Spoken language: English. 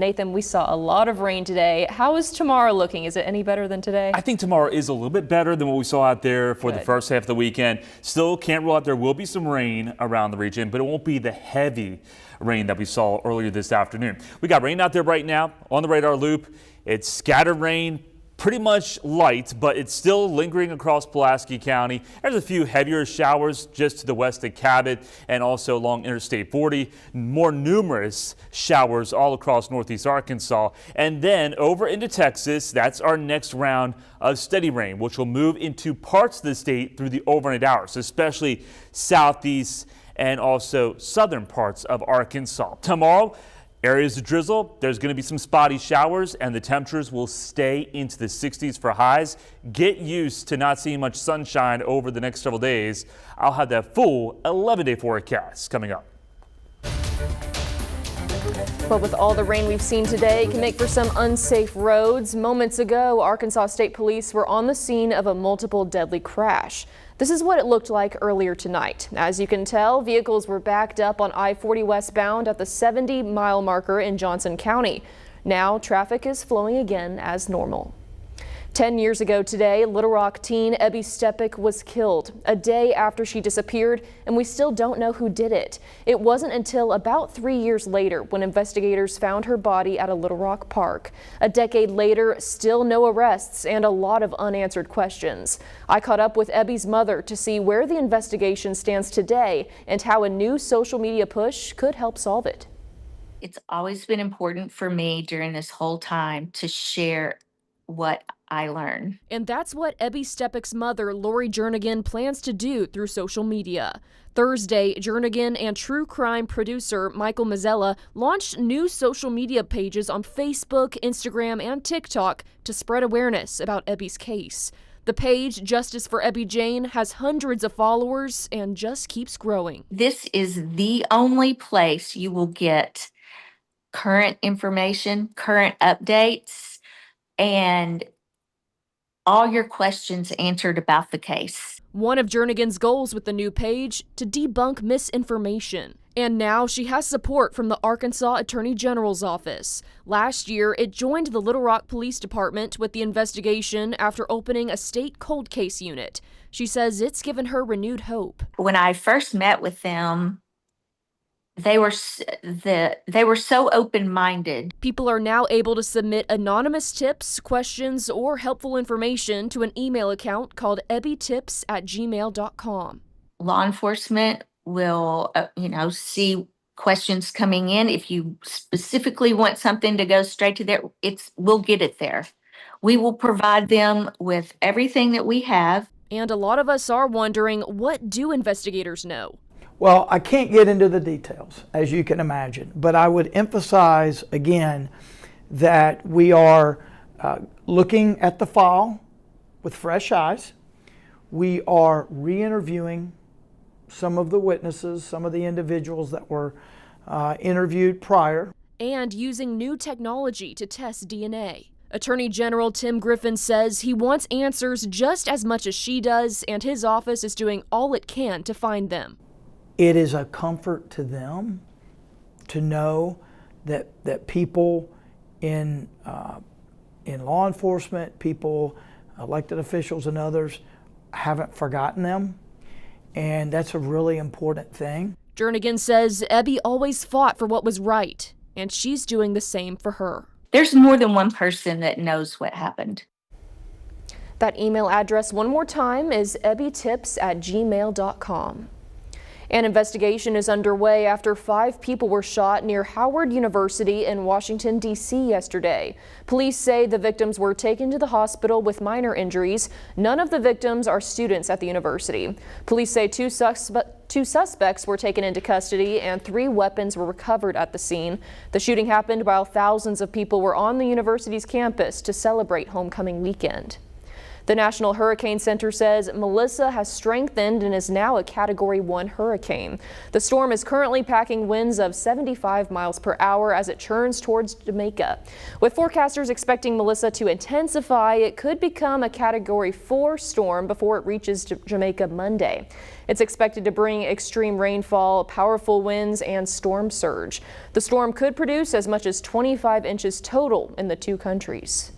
Nathan, we saw a lot of rain today. How is tomorrow looking? Is it any better than today? I think tomorrow is a little bit better than what we saw out there for the first half of the weekend. Still can't rule out there will be some rain around the region, but it won't be the heavy rain that we saw earlier this afternoon. We got rain out there right now on the radar loop. It's scattered rain, pretty much light, but it's still lingering across Pulaski County. There's a few heavier showers just to the west of Cabot and also along Interstate 40. More numerous showers all across northeast Arkansas. And then over into Texas, that's our next round of steady rain, which will move into parts of the state through the overnight hours, especially southeast and also southern parts of Arkansas. Tomorrow, areas of drizzle, there's going to be some spotty showers, and the temperatures will stay into the 60s for highs. Get used to not seeing much sunshine over the next several days. I'll have that full 11-day forecast coming up. But with all the rain we've seen today, it can make for some unsafe roads. Moments ago, Arkansas State Police were on the scene of a multiple deadly crash. This is what it looked like earlier tonight. As you can tell, vehicles were backed up on I-40 westbound at the 70-mile marker in Johnson County. Now traffic is flowing again as normal. 10 years ago today, Little Rock teen Ebby Stepek was killed a day after she disappeared, and we still don't know who did it. It wasn't until about 3 years later when investigators found her body at a Little Rock park. A decade later, still no arrests and a lot of unanswered questions. I caught up with Ebby's mother to see where the investigation stands today and how a new social media push could help solve it. It's always been important for me during this whole time to share what I learn. And that's what Ebby Stepek's mother, Lori Jernigan, plans to do through social media. Thursday, Jernigan and true crime producer Michael Mazzella launched new social media pages on Facebook, Instagram, and TikTok to spread awareness about Ebby's case. The page, Justice for Ebby Jane, has hundreds of followers and just keeps growing. This is the only place you will get current information, current updates, and all your questions answered about the case. One of Jernigan's goals with the new page, to debunk misinformation. And now she has support from the Arkansas Attorney General's office. Last year, it joined the Little Rock Police Department with the investigation after opening a state cold case unit. She says it's given her renewed hope. When I first met with them, they were so open-minded. People are now able to submit anonymous tips, questions, or helpful information to an email account called ebbytips@gmail.com. Law enforcement will, see questions coming in. If you specifically want something to go straight to there, we'll get it there. We will provide them with everything that we have. And a lot of us are wondering, what do investigators know? Well, I can't get into the details, as you can imagine, but I would emphasize again that we are looking at the file with fresh eyes. We are re-interviewing some of the witnesses, some of the individuals that were interviewed prior. And using new technology to test DNA. Attorney General Tim Griffin says he wants answers just as much as she does, and his office is doing all it can to find them. It is a comfort to them to know that people in law enforcement, people, elected officials and others, haven't forgotten them. And that's a really important thing. Jernigan says Ebby always fought for what was right, and she's doing the same for her. There's more than one person that knows what happened. That email address one more time is ebbytips@gmail.com. An investigation is underway after 5 people were shot near Howard University in Washington, D.C. yesterday. Police say the victims were taken to the hospital with minor injuries. None of the victims are students at the university. Police say two suspects were taken into custody and 3 weapons were recovered at the scene. The shooting happened while thousands of people were on the university's campus to celebrate homecoming weekend. The National Hurricane Center says Melissa has strengthened and is now a Category 1 hurricane. The storm is currently packing winds of 75 miles per hour as it churns towards Jamaica. With forecasters expecting Melissa to intensify, it could become a Category 4 storm before it reaches Jamaica Monday. It's expected to bring extreme rainfall, powerful winds, and storm surge. The storm could produce as much as 25 inches total in the two countries.